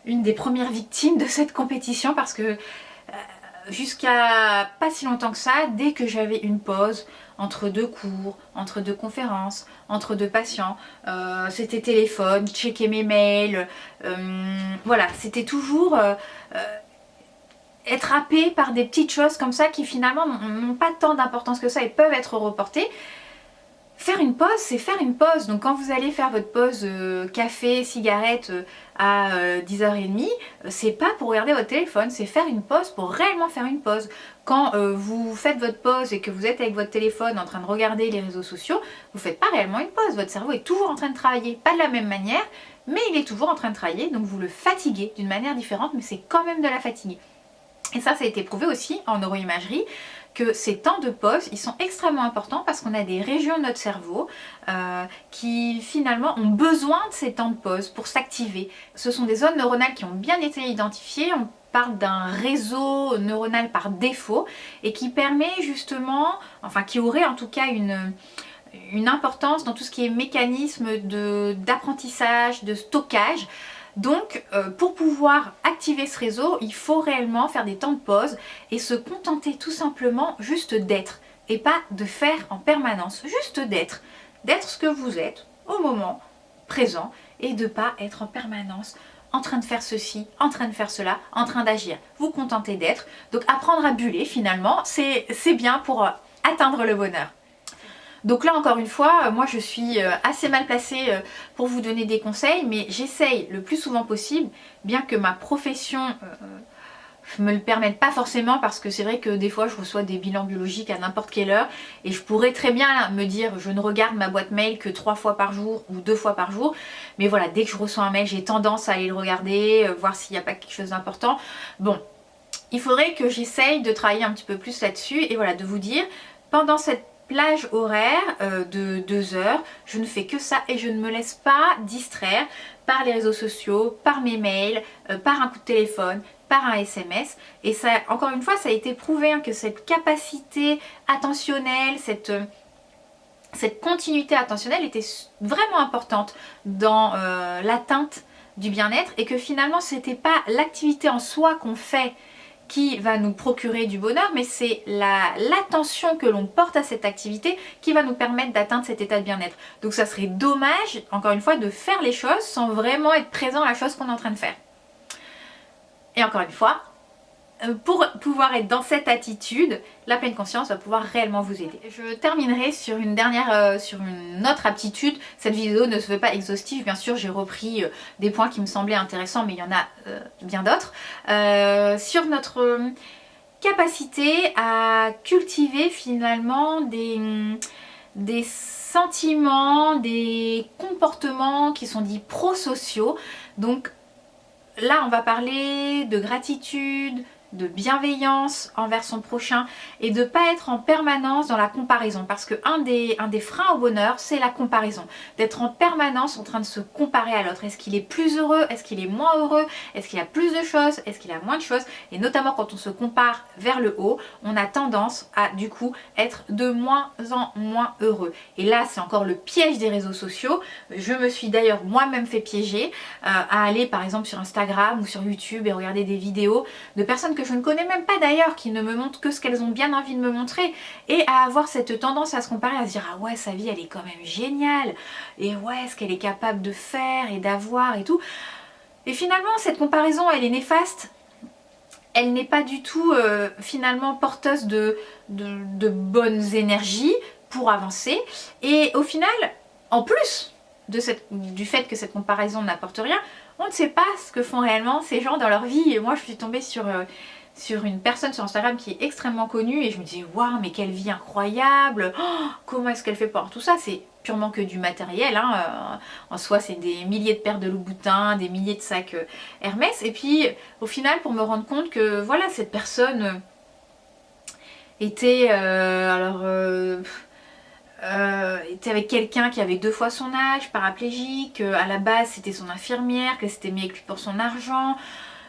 une des premières victimes de cette compétition parce que jusqu'à pas si longtemps que ça, dès que j'avais une pause entre 2 cours, entre 2 conférences, entre 2 patients, c'était téléphone, checker mes mails, voilà, c'était toujours être happé par des petites choses comme ça qui finalement n'ont pas tant d'importance que ça et peuvent être reportées. Faire une pause, c'est faire une pause. Donc quand vous allez faire votre pause café, cigarette à 10h30, c'est pas pour regarder votre téléphone, c'est faire une pause pour réellement faire une pause. Quand vous faites votre pause et que vous êtes avec votre téléphone en train de regarder les réseaux sociaux, vous faites pas réellement une pause. Votre cerveau est toujours en train de travailler, pas de la même manière, mais il est toujours en train de travailler, donc vous le fatiguez d'une manière différente, mais c'est quand même de la fatigue. Et ça a été prouvé aussi en neuroimagerie que ces temps de pause, ils sont extrêmement importants parce qu'on a des régions de notre cerveau qui finalement ont besoin de ces temps de pause pour s'activer. Ce sont des zones neuronales qui ont bien été identifiées, on parle d'un réseau neuronal par défaut et qui permet justement, enfin qui aurait en tout cas une importance dans tout ce qui est mécanisme d'apprentissage, de stockage, Donc pour pouvoir activer ce réseau, il faut réellement faire des temps de pause et se contenter tout simplement juste d'être et pas de faire en permanence, juste d'être ce que vous êtes au moment présent et de pas être en permanence en train de faire ceci, en train de faire cela, en train d'agir. Vous contentez d'être. Donc apprendre à buller finalement, c'est bien pour atteindre le bonheur. Donc là encore une fois, moi je suis assez mal placée pour vous donner des conseils, mais j'essaye le plus souvent possible, bien que ma profession me le permette pas forcément, parce que c'est vrai que des fois je reçois des bilans biologiques à n'importe quelle heure et je pourrais très bien me dire je ne regarde ma boîte mail que 3 fois par jour ou 2 fois par jour, mais voilà, dès que je reçois un mail j'ai tendance à aller le regarder, voir s'il n'y a pas quelque chose d'important. Bon, il faudrait que j'essaye de travailler un petit peu plus là-dessus et voilà, de vous dire pendant cette plage horaire de 2 heures, je ne fais que ça et je ne me laisse pas distraire par les réseaux sociaux, par mes mails, par un coup de téléphone, par un SMS. Et ça, encore une fois, ça a été prouvé que cette capacité attentionnelle, cette continuité attentionnelle était vraiment importante dans l'atteinte du bien-être, et que finalement c'était pas l'activité en soi qu'on fait qui va nous procurer du bonheur, mais c'est l'attention que l'on porte à cette activité qui va nous permettre d'atteindre cet état de bien-être. Donc ça serait dommage, encore une fois, de faire les choses sans vraiment être présent à la chose qu'on est en train de faire. Et encore une fois, pour pouvoir être dans cette attitude, la pleine conscience va pouvoir réellement vous aider. Je terminerai sur une autre aptitude. Cette vidéo ne se veut pas exhaustive, bien sûr j'ai repris des points qui me semblaient intéressants, mais il y en a bien d'autres. Sur notre capacité à cultiver finalement des sentiments, des comportements qui sont dits prosociaux. Donc là on va parler de gratitude, de bienveillance envers son prochain et de ne pas être en permanence dans la comparaison, parce que un des freins au bonheur, c'est la comparaison, d'être en permanence en train de se comparer à l'autre. Est-ce qu'il est plus heureux? Est-ce qu'il est moins heureux? Est-ce qu'il a plus de choses? Est-ce qu'il a moins de choses? Et notamment quand on se compare vers le haut, on a tendance à du coup être de moins en moins heureux. Et là c'est encore le piège des réseaux sociaux. Je me suis d'ailleurs moi-même fait piéger à aller par exemple sur Instagram ou sur YouTube et regarder des vidéos de personnes que je ne connais même pas d'ailleurs, qui ne me montrent que ce qu'elles ont bien envie de me montrer, et à avoir cette tendance à se comparer, à se dire ah ouais, sa vie elle est quand même géniale, et ouais, ce qu'elle est capable de faire et d'avoir et tout. Et finalement cette comparaison elle est néfaste, elle n'est pas du tout finalement porteuse de bonnes énergies pour avancer, et au final, en plus du fait que cette comparaison n'apporte rien, on ne sait pas ce que font réellement ces gens dans leur vie. Et moi je suis tombée sur une personne sur Instagram qui est extrêmement connue et je me dis waouh, mais quelle vie incroyable, oh, comment est-ce qu'elle fait pour tout ça? C'est purement que du matériel, hein. En soi c'est des milliers de paires de Louboutin, des milliers de sacs Hermès, et puis au final pour me rendre compte que voilà, cette personne était était avec quelqu'un qui avait 2 fois son âge, paraplégique, à la base c'était son infirmière, qu'elle s'était mis avec lui pour son argent.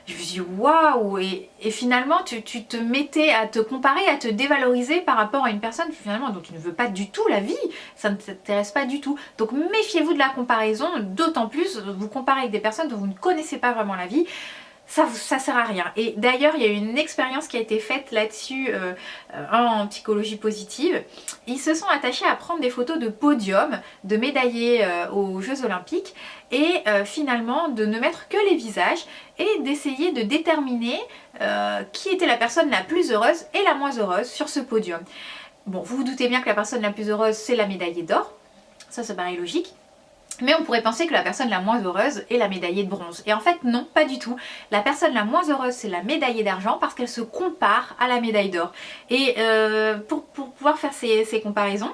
Je me suis dit waouh, et finalement tu te mettais à te comparer, à te dévaloriser par rapport à une personne finalement dont tu ne veux pas du tout la vie, ça ne t'intéresse pas du tout. Donc méfiez-vous de la comparaison, d'autant plus vous comparez avec des personnes dont vous ne connaissez pas vraiment la vie. Ça sert à rien. Et d'ailleurs il y a eu une expérience qui a été faite là-dessus en psychologie positive. Ils se sont attachés à prendre des photos de podium de médaillés aux Jeux Olympiques et finalement de ne mettre que les visages et d'essayer de déterminer qui était la personne la plus heureuse et la moins heureuse sur ce podium. Bon, vous vous doutez bien que la personne la plus heureuse c'est la médaillée d'or, ça paraît logique. Mais on pourrait penser que la personne la moins heureuse est la médaillée de bronze. Et en fait non, pas du tout. La personne la moins heureuse c'est la médaillée d'argent parce qu'elle se compare à la médaille d'or. Et pour pouvoir faire ces comparaisons,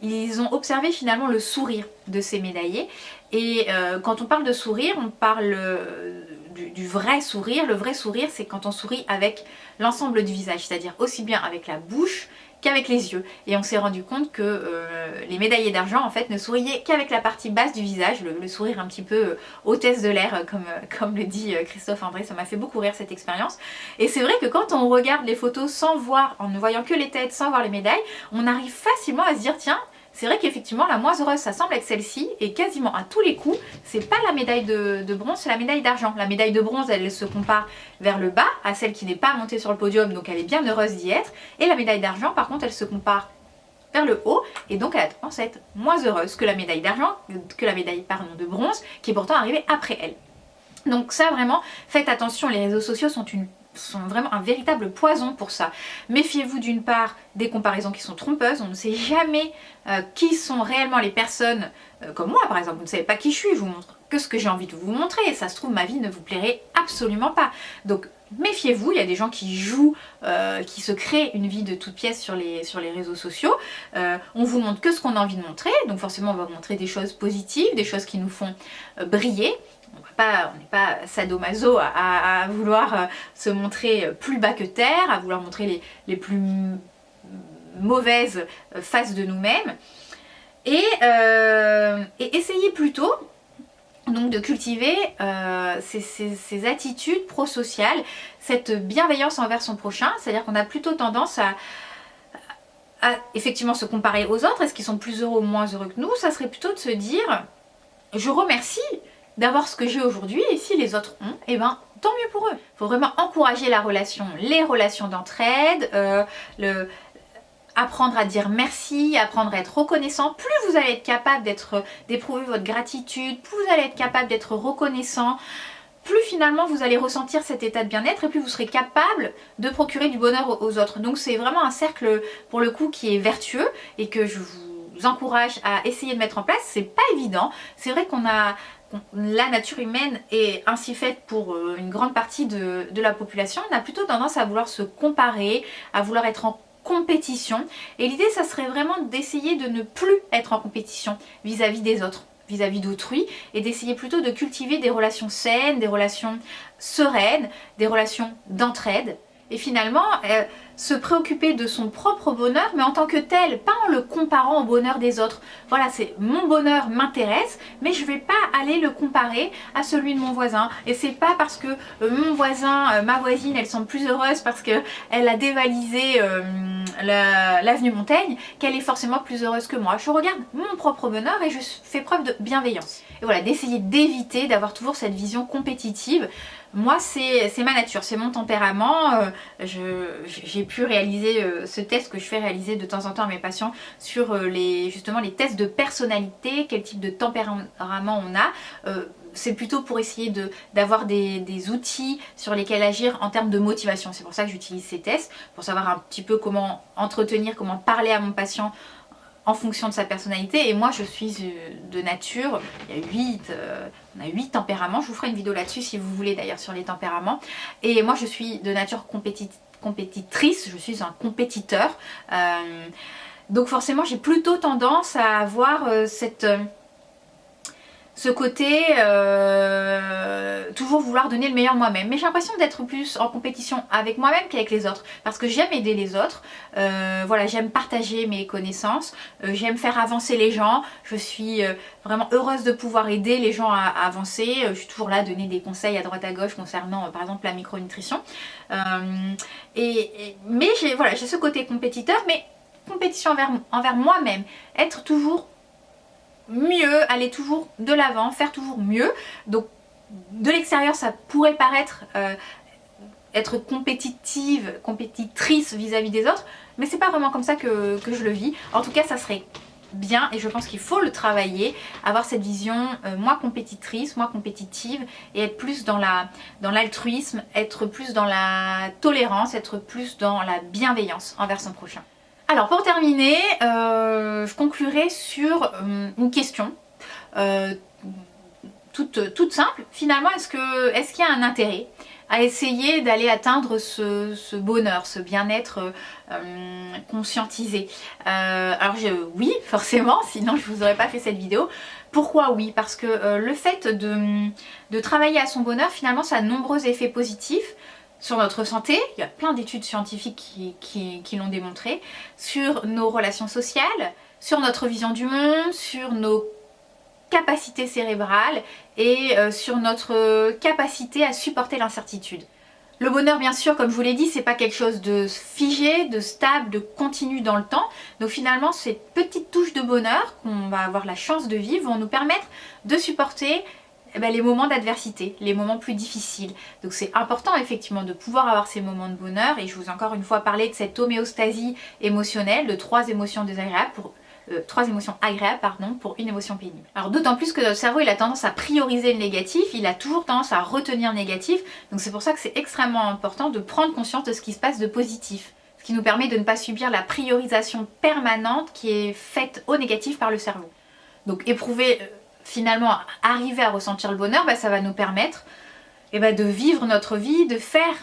ils ont observé finalement le sourire de ces médaillés. Et quand on parle de sourire, on parle du vrai sourire. Le vrai sourire c'est quand on sourit avec l'ensemble du visage, c'est-à-dire aussi bien avec la bouche qu'avec les yeux. Et on s'est rendu compte que les médaillés d'argent en fait ne souriaient qu'avec la partie basse du visage, le sourire un petit peu hôtesse de l'air comme le dit Christophe André. Ça m'a fait beaucoup rire cette expérience. Et c'est vrai que quand on regarde les photos sans voir, en ne voyant que les têtes, sans voir les médailles, on arrive facilement à se dire tiens, c'est vrai qu'effectivement la moins heureuse ça semble être celle-ci, et quasiment à tous les coups c'est pas la médaille de bronze, c'est la médaille d'argent. La médaille de bronze elle se compare vers le bas à celle qui n'est pas montée sur le podium, donc elle est bien heureuse d'y être, et la médaille d'argent par contre elle se compare vers le haut, et donc elle a tendance à être moins heureuse que la médaille d'argent, que la médaille pardon, de bronze, qui est pourtant arrivée après elle. Donc ça vraiment, faites attention, les réseaux sociaux sont vraiment un véritable poison pour ça. Méfiez-vous d'une part des comparaisons qui sont trompeuses, on ne sait jamais qui sont réellement les personnes, comme moi par exemple, vous ne savez pas qui je suis, je vous montre que ce que j'ai envie de vous montrer, et ça se trouve ma vie ne vous plairait absolument pas. Donc méfiez-vous, il y a des gens qui jouent, qui se créent une vie de toute pièce sur les réseaux sociaux. On vous montre que ce qu'on a envie de montrer, donc forcément on va vous montrer des choses positives, des choses qui nous font briller. On n'est pas sadomaso à vouloir se montrer plus bas que terre, à vouloir montrer les plus mauvaises faces de nous-mêmes. Et essayez plutôt donc de cultiver ces attitudes prosociales, cette bienveillance envers son prochain, c'est-à-dire qu'on a plutôt tendance à effectivement se comparer aux autres. Est-ce qu'ils sont plus heureux ou moins heureux que nous? Ça serait plutôt de se dire, je remercie d'avoir ce que j'ai aujourd'hui, et si les autres ont, et ben tant mieux pour eux. Il faut vraiment encourager la relation, les relations d'entraide, apprendre à dire merci, apprendre à être reconnaissant. Plus vous allez être capable d'éprouver votre gratitude, plus vous allez être capable d'être reconnaissant, plus finalement vous allez ressentir cet état de bien-être, et plus vous serez capable de procurer du bonheur aux autres. Donc c'est vraiment un cercle pour le coup qui est vertueux, et que je vous encourage à essayer de mettre en place. C'est pas évident, c'est vrai la nature humaine est ainsi faite pour une grande partie de la population. On a plutôt tendance à vouloir se comparer, à vouloir être en compétition, et l'idée ça serait vraiment d'essayer de ne plus être en compétition vis-à-vis des autres, vis-à-vis d'autrui, et d'essayer plutôt de cultiver des relations saines, des relations sereines, des relations d'entraide, et finalement se préoccuper de son propre bonheur, mais en tant que tel, pas en le comparant au bonheur des autres. Voilà, c'est mon bonheur m'intéresse, mais je vais pas aller le comparer à celui de mon voisin. Et c'est pas parce que mon voisin, ma voisine, elle semble plus heureuse parce qu'elle a dévalisé l'avenue Montaigne, qu'elle est forcément plus heureuse que moi. Je regarde mon propre bonheur et je fais preuve de bienveillance. Et voilà, d'essayer d'éviter d'avoir toujours cette vision compétitive. Moi, c'est ma nature, c'est mon tempérament. J'ai pu réaliser ce test que je fais réaliser de temps en temps à mes patients sur justement les tests de personnalité, quel type de tempérament on a. C'est plutôt pour essayer d'avoir des outils sur lesquels agir en termes de motivation. C'est pour ça que j'utilise ces tests, pour savoir un petit peu comment entretenir, comment parler à mon patient en fonction de sa personnalité. Et moi je suis de nature, on a 8 tempéraments, je vous ferai une vidéo là-dessus si vous voulez d'ailleurs sur les tempéraments. Et moi je suis de nature compétitrice, je suis un compétiteur. Donc forcément j'ai plutôt tendance à avoir ce côté toujours vouloir donner le meilleur de moi-même, mais j'ai l'impression d'être plus en compétition avec moi-même qu'avec les autres, parce que j'aime aider les autres, voilà, j'aime partager mes connaissances, j'aime faire avancer les gens, je suis vraiment heureuse de pouvoir aider les gens à avancer, je suis toujours là à donner des conseils à droite à gauche concernant par exemple la micronutrition, mais j'ai ce côté compétiteur, mais compétition envers moi-même, être toujours mieux, aller toujours de l'avant, faire toujours mieux. Donc de l'extérieur ça pourrait paraître être compétitrice vis-à-vis des autres, mais c'est pas vraiment comme ça que je le vis. En tout cas ça serait bien, et je pense qu'il faut le travailler, avoir cette vision moins compétitrice, moins compétitive, et être plus dans l'altruisme, être plus dans la tolérance, être plus dans la bienveillance envers son prochain. Alors pour terminer, je conclurai sur une question toute simple. Finalement, est-ce qu'il y a un intérêt à essayer d'aller atteindre ce bonheur, ce bien-être conscientisé? Alors oui, forcément, sinon je vous aurais pas fait cette vidéo. Pourquoi oui? Parce que le fait de travailler à son bonheur, finalement, ça a de nombreux effets positifs sur notre santé, il y a plein d'études scientifiques qui l'ont démontré, sur nos relations sociales, sur notre vision du monde, sur nos capacités cérébrales et sur notre capacité à supporter l'incertitude. Le bonheur, bien sûr, comme je vous l'ai dit, c'est pas quelque chose de figé, de stable, de continu dans le temps. Donc finalement, ces petites touches de bonheur qu'on va avoir la chance de vivre vont nous permettre de supporter les moments d'adversité, les moments plus difficiles. Donc c'est important effectivement de pouvoir avoir ces moments de bonheur, et je vous ai encore une fois parlé de cette homéostasie émotionnelle, de 3 émotions désagréables pour 3 émotions agréables pour une émotion pénible. Alors d'autant plus que notre cerveau il a tendance à prioriser le négatif, il a toujours tendance à retenir le négatif, donc c'est pour ça que c'est extrêmement important de prendre conscience de ce qui se passe de positif. Ce qui nous permet de ne pas subir la priorisation permanente qui est faite au négatif par le cerveau. Donc éprouver, finalement arriver à ressentir le bonheur, ça va nous permettre de vivre notre vie, de faire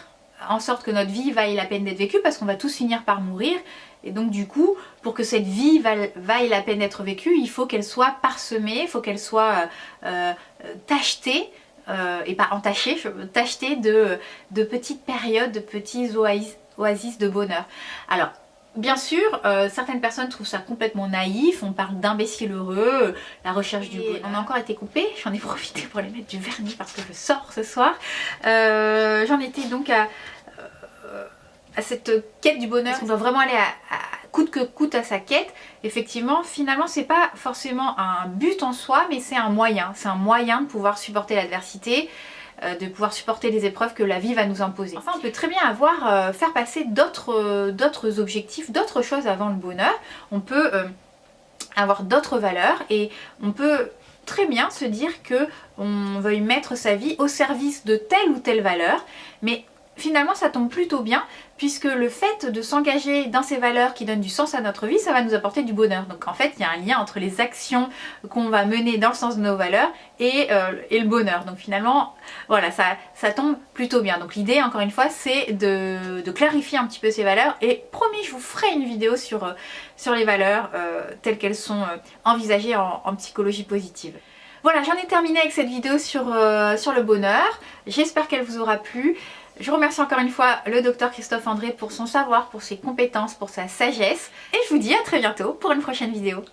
en sorte que notre vie vaille la peine d'être vécue, parce qu'on va tous finir par mourir. Et donc du coup, pour que cette vie vaille la peine d'être vécue, il faut qu'elle soit parsemée, il faut qu'elle soit tachetée, et pas entachée, tachetée de petites périodes, de petits oasis de bonheur. Alors, bien sûr, certaines personnes trouvent ça complètement naïf, on parle d'imbéciles heureux, la recherche du bonheur. On a encore été coupé, j'en ai profité pour aller mettre du vernis parce que je sors ce soir. J'en étais donc à cette quête du bonheur. On doit vraiment aller à coûte que coûte à sa quête. Effectivement, finalement, c'est pas forcément un but en soi, mais c'est un moyen. C'est un moyen de pouvoir supporter l'adversité, de pouvoir supporter les épreuves que la vie va nous imposer. Enfin, on peut très bien faire passer d'autres objectifs, d'autres choses avant le bonheur. On peut avoir d'autres valeurs, et on peut très bien se dire que on veuille mettre sa vie au service de telle ou telle valeur, mais finalement ça tombe plutôt bien, puisque le fait de s'engager dans ces valeurs qui donnent du sens à notre vie, ça va nous apporter du bonheur. Donc en fait il y a un lien entre les actions qu'on va mener dans le sens de nos valeurs et le bonheur. Donc finalement voilà, ça tombe plutôt bien. Donc l'idée encore une fois c'est de clarifier un petit peu ces valeurs, et promis je vous ferai une vidéo sur les valeurs telles qu'elles sont envisagées en psychologie positive. Voilà, j'en ai terminé avec cette vidéo sur le bonheur. J'espère qu'elle vous aura plu. Je remercie encore une fois le docteur Christophe André pour son savoir, pour ses compétences, pour sa sagesse. Et je vous dis à très bientôt pour une prochaine vidéo.